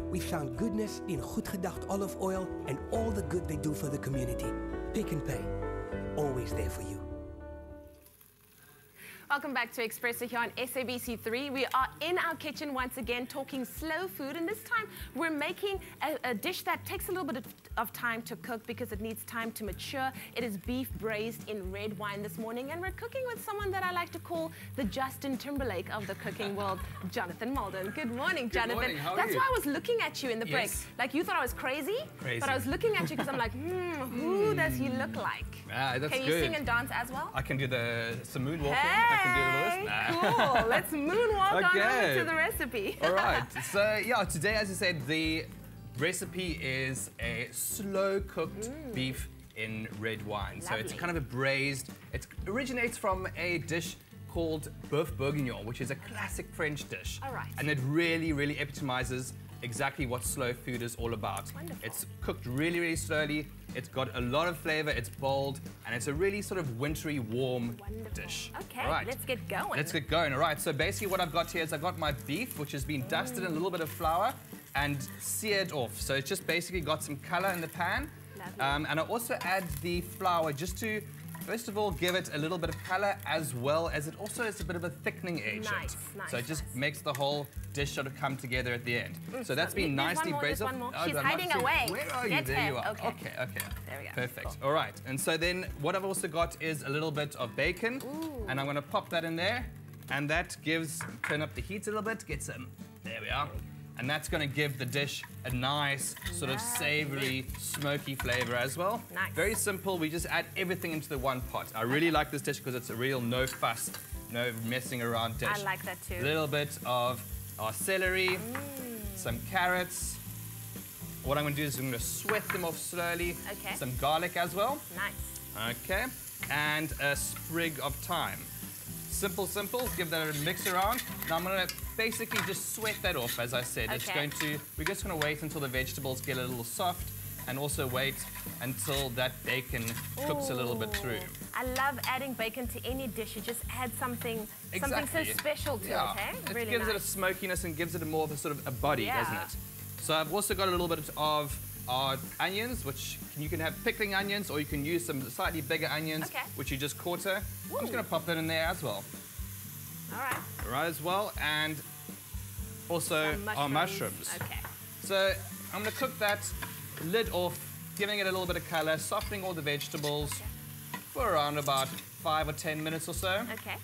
we found goodness in Goed Gedacht olive oil and all the good they do for the community. Pick n Pay, always there for you. Welcome back to Expresso here on SABC3. We are in our kitchen once again talking slow food, and this time we're making a dish that takes a little bit of time to cook because it needs time to mature. It is beef braised in red wine this morning, and we're cooking with someone that I like to call the Justin Timberlake of the cooking world, Jonathan Malden. Good morning, Jonathan. Good morning. How are That's you? why I was looking at you in the break. Yes. Like you thought I was crazy, Crazy. but I was looking at you because I'm like, who does he look like? Ah, that's Can you good. sing and dance as well? I can do some moonwalking. Hey, I can do the voice. cool. Let's moonwalk on Okay. over to the recipe. All right. So yeah, today, as I said, the recipe is a slow-cooked beef in red wine. So it's Lovely. kind of a braised. It originates from a dish called boeuf bourguignon, which is a classic French dish. All right. And it really, really epitomizes exactly what slow food is all about. Wonderful. It's cooked really, really slowly. It's got a lot of flavor. It's bold, and it's a really sort of wintry, warm Wonderful. dish. Okay, All right. let's get going. Let's get going. All right. So basically, what I've got here is I've got my beef, which has been dusted in a little bit of flour and seared off. So it's just basically got some color in the pan. Lovely. And I also add the flour just to, first of all, give it a little bit of color, as well as it also is a bit of a thickening agent. Nice, nice, So it just nice. makes the whole dish sort of come together at the end. So that's been There's nicely one more, braised there's off. one more. Oh, She's do I not hiding see it? away. Where are you? Get There her. you are. Okay. Okay, okay. There we go. Perfect. All right. And so then what I've also got is a little bit of bacon. And I'm going to pop that in there. And that gives, turn up the heat a little bit, get some, there we are. And that's going to give the dish a nice, sort of savory, smoky flavor as well. Nice. Very simple. We just add everything into the one pot. I really like this dish because it's a real no fuss, no messing around dish. I like that too. A little bit of our celery, some carrots. What I'm going to do is I'm going to sweat them off slowly. Okay. Some garlic as well. Nice. Okay. And a sprig of thyme. Simple, simple. Give that a mix around. Now I'm going to basically just sweat that off, as I said. It's Okay. going to, we're just going to wait until the vegetables get a little soft, and also wait until that bacon cooks a little bit through. I love adding bacon to any dish. You just add something so special to it, eh? It Really gives it a nice. smokiness and gives it a more of a sort of a body, Yeah. doesn't it? So I've also got a little bit of our onions, which you can have pickling onions, or you can use some slightly bigger onions, Okay. which you just quarter. I'm just going to pop that in there as well. All right. Right as well, and also Some our mushrooms. Okay. So I'm going to cook that lid off, giving it a little bit of color, softening all the vegetables for around about 5 or 10 minutes or so. Okay.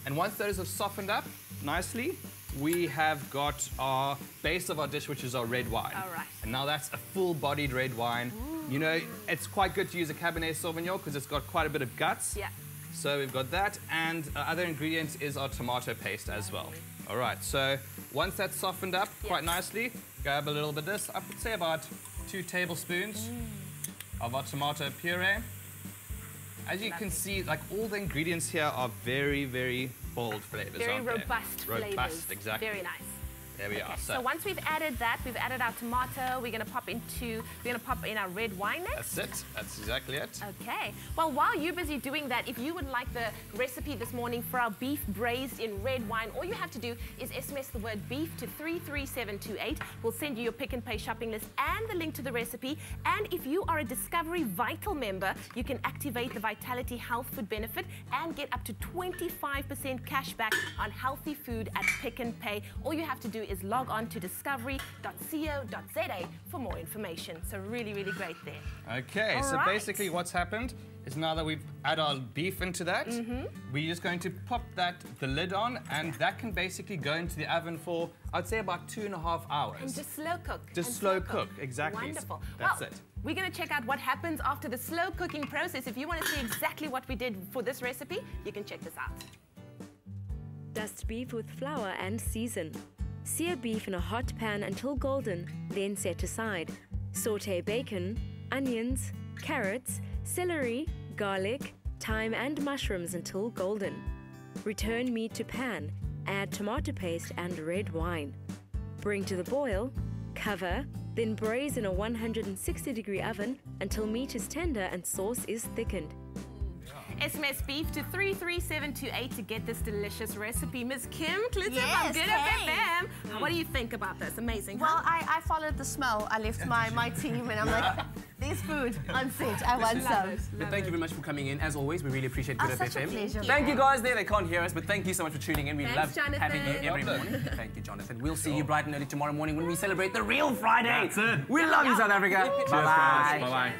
And once those have softened up nicely, we have got our base of our dish, which is our red wine. All right. And now that's a full-bodied red wine. You know, it's quite good to use a Cabernet Sauvignon because it's got quite a bit of guts. Yeah. So we've got that, and our other ingredient is our tomato paste as well. All right, so once that's softened up quite nicely, grab a little bit of this. I would say about 2 tablespoons of our tomato puree. As you can see, like all the ingredients here are very, very bold flavors, Very aren't they? robust flavors. Robust, exactly. Very nice. There we are. So once we've added that, we've added our tomato, we're gonna pop in our red wine next. That's it. That's exactly it. Okay. Well, while you're busy doing that, if you would like the recipe this morning for our beef braised in red wine, all you have to do is SMS the word beef to 33728. We'll send you your Pick n Pay shopping list and the link to the recipe. And if you are a Discovery Vital member, you can activate the Vitality Health Food Benefit and get up to 25% cash back on healthy food at Pick n Pay. All you have to do is log on to discovery.co.za for more information. So really, really great there. Okay, All so right. basically what's happened is now that we've added our beef into that, we're just going to pop the lid on, and that can basically go into the oven for, I'd say, about 2.5 hours. And just slow cook. Just and slow cook, exactly. Wonderful. That's well, it. We're going to check out what happens after the slow cooking process. If you want to see exactly what we did for this recipe, you can check this out. Dust beef with flour and season. Sear beef in a hot pan until golden, then set aside. Sauté bacon, onions, carrots, celery, garlic, thyme and mushrooms until golden. Return meat to pan, add tomato paste and red wine. Bring to the boil, cover, then braise in a 160-degree oven until meat is tender and sauce is thickened. SMS beef to 33728 to get this delicious recipe. Ms. Kim, Yes, Good hey. FM. What do you think about this? Amazing. Well, I followed the smell. I left my team and I'm like, there's food on set. I want some. But thank you very much for coming in. As always, we really appreciate Good Such a FM. pleasure. Thank you guys there. They can't hear us, but thank you so much for tuning in. We Thanks, love Jonathan. having you every morning. Thank you, Jonathan. We'll see you bright and early tomorrow morning when we celebrate the real Friday. That's it. We love you, South Africa. Bye-bye. Bye-bye.